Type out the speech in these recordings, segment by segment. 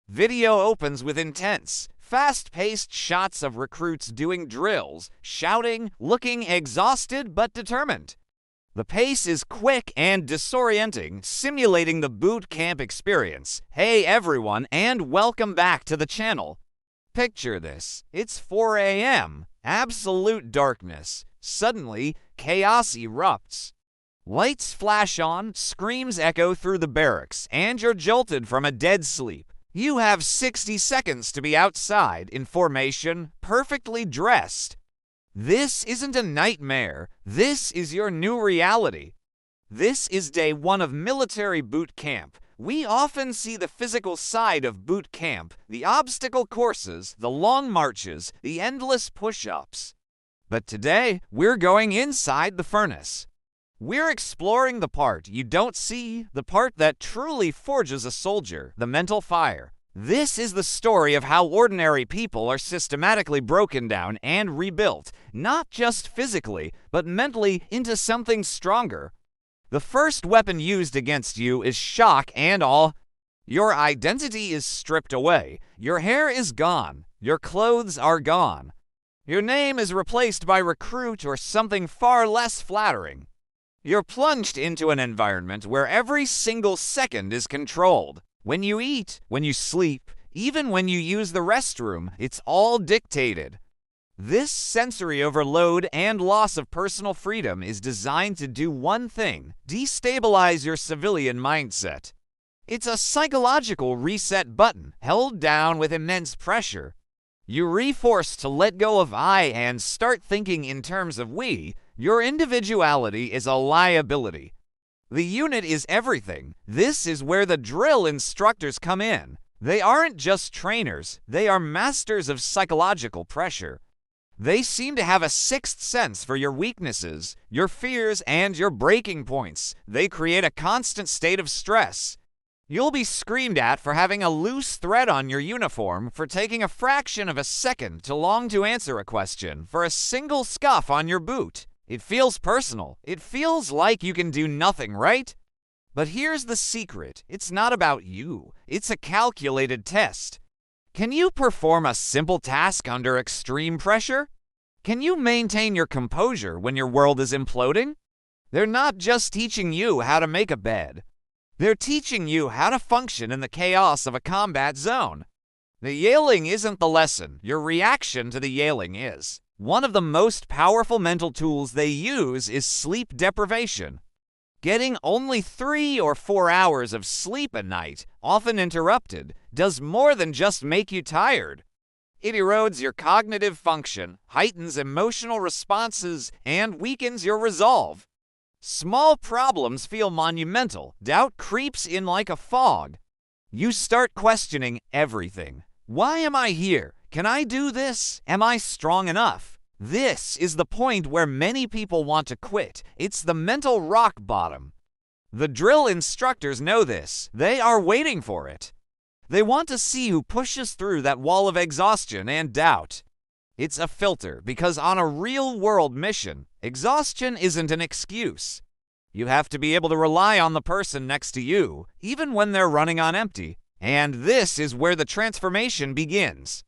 Video opens with intense, fast-paced shots of recruits doing drills, shouting, looking exhausted but determined. The pace is quick and disorienting, simulating the boot camp experience. Hey everyone, and welcome back to the channel. Picture this. It's 4 a.m. Absolute darkness. Suddenly, chaos erupts. Lights flash on, screams echo through the barracks, and you're jolted from a dead sleep. You have 60 seconds to be outside, in formation, perfectly dressed. This isn't a nightmare. This is your new reality. This is day 1 of military boot camp. We often see the physical side of boot camp, the obstacle courses, the long marches, the endless push-ups. But today, we're going inside the furnace. We're exploring the part you don't see, the part that truly forges a soldier, the mental fire. This is the story of how ordinary people are systematically broken down and rebuilt, not just physically, but mentally into something stronger. The first weapon used against you is shock and awe. Your identity is stripped away. Your hair is gone. Your clothes are gone. Your name is replaced by recruit or something far less flattering. You're plunged into an environment where every single second is controlled. When you eat, when you sleep, even when you use the restroom, it's all dictated. This sensory overload and loss of personal freedom is designed to do one thing: destabilize your civilian mindset. It's a psychological reset button held down with immense pressure. You're reforced to let go of I and start thinking in terms of we. Your individuality is a liability. The unit is everything. This is where the drill instructors come in. They aren't just trainers, they are masters of psychological pressure. They seem to have a sixth sense for your weaknesses, your fears, and your breaking points. They create a constant state of stress. You'll be screamed at for having a loose thread on your uniform, for taking a fraction of a second too long to answer a question, for a single scuff on your boot. It feels personal. It feels like you can do nothing, right? But here's the secret. It's not about you. It's a calculated test. Can you perform a simple task under extreme pressure? Can you maintain your composure when your world is imploding? They're not just teaching you how to make a bed. They're teaching you how to function in the chaos of a combat zone. The yelling isn't the lesson. Your reaction to the yelling is. One of the most powerful mental tools they use is sleep deprivation. Getting only 3 or 4 hours of sleep a night, often interrupted, does more than just make you tired. It erodes your cognitive function, heightens emotional responses, and weakens your resolve. Small problems feel monumental. Doubt creeps in like a fog. You start questioning everything. Why am I here? Can I do this? Am I strong enough? This is the point where many people want to quit. It's the mental rock bottom. The drill instructors know this. They are waiting for it. They want to see who pushes through that wall of exhaustion and doubt. It's a filter, because on a real-world mission, exhaustion isn't an excuse. You have to be able to rely on the person next to you, even when they're running on empty. And this is where the transformation begins.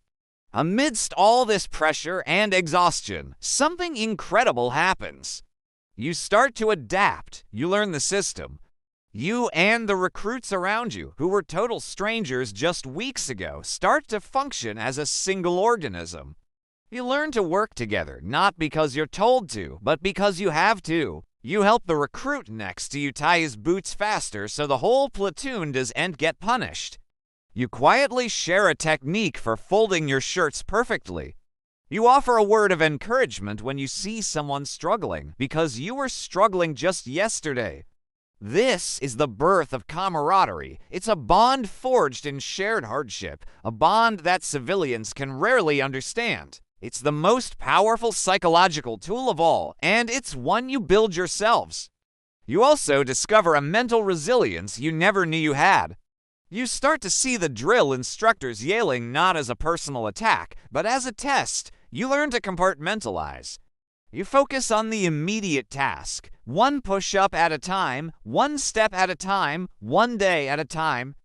Amidst all this pressure and exhaustion, something incredible happens. You start to adapt. You learn the system. You and the recruits around you, who were total strangers just weeks ago, start to function as a single organism. You learn to work together, not because you're told to, but because you have to. You help the recruit next to you tie his boots faster so the whole platoon doesn't get punished. You quietly share a technique for folding your shirts perfectly. You offer a word of encouragement when you see someone struggling, because you were struggling just yesterday. This is the birth of camaraderie. It's a bond forged in shared hardship, a bond that civilians can rarely understand. It's the most powerful psychological tool of all, and it's one you build yourselves. You also discover a mental resilience you never knew you had. You start to see the drill instructors yelling not as a personal attack, but as a test. You learn to compartmentalize. You focus on the immediate task, one push-up at a time, one step at a time, one day at a time.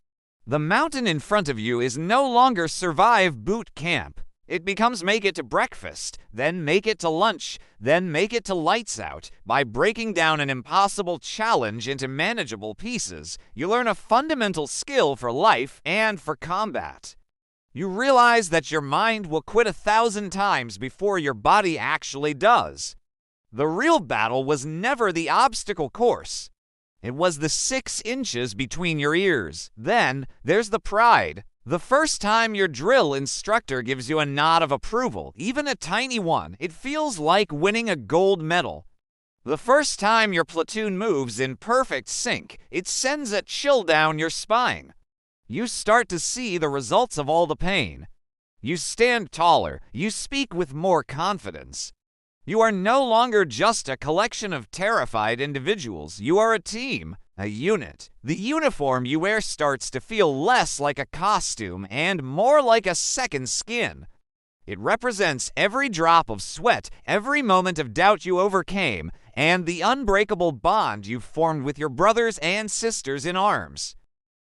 The mountain in front of you is no longer Survive Boot Camp. It becomes Make It to Breakfast, then Make It to Lunch, then Make It to Lights Out. By breaking down an impossible challenge into manageable pieces, you learn a fundamental skill for life and for combat. You realize that your mind will quit 1,000 times before your body actually does. The real battle was never the obstacle course. It was the 6 inches between your ears. Then there's the pride. The first time your drill instructor gives you a nod of approval, even a tiny one, it feels like winning a gold medal. The first time your platoon moves in perfect sync, it sends a chill down your spine. You start to see the results of all the pain. You stand taller. You speak with more confidence. You are no longer just a collection of terrified individuals. You are a team, a unit. The uniform you wear starts to feel less like a costume and more like a second skin. It represents every drop of sweat, every moment of doubt you overcame, and the unbreakable bond you've formed with your brothers and sisters in arms.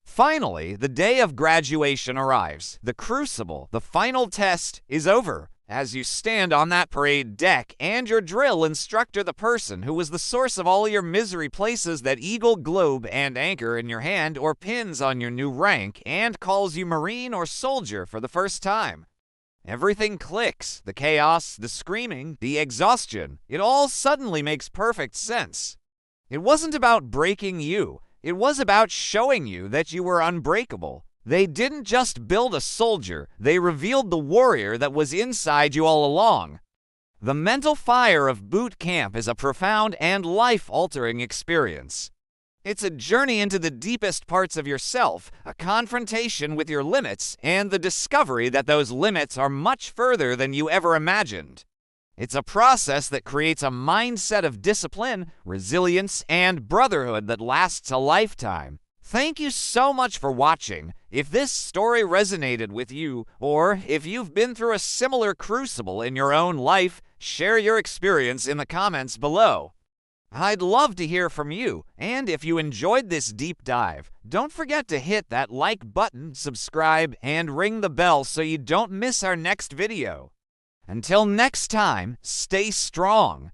Finally, the day of graduation arrives. The crucible, the final test, is over. As you stand on that parade deck and your drill instructor, the person who was the source of all your misery, places that eagle, globe, and anchor in your hand or pins on your new rank and calls you Marine or soldier for the first time. Everything clicks. The chaos, the screaming, the exhaustion. It all suddenly makes perfect sense. It wasn't about breaking you. It was about showing you that you were unbreakable. They didn't just build a soldier, they revealed the warrior that was inside you all along. The mental fire of boot camp is a profound and life-altering experience. It's a journey into the deepest parts of yourself, a confrontation with your limits, and the discovery that those limits are much further than you ever imagined. It's a process that creates a mindset of discipline, resilience, and brotherhood that lasts a lifetime. Thank you so much for watching. If this story resonated with you, or if you've been through a similar crucible in your own life, share your experience in the comments below. I'd love to hear from you, and if you enjoyed this deep dive, don't forget to hit that like button, subscribe, and ring the bell so you don't miss our next video. Until next time, stay strong.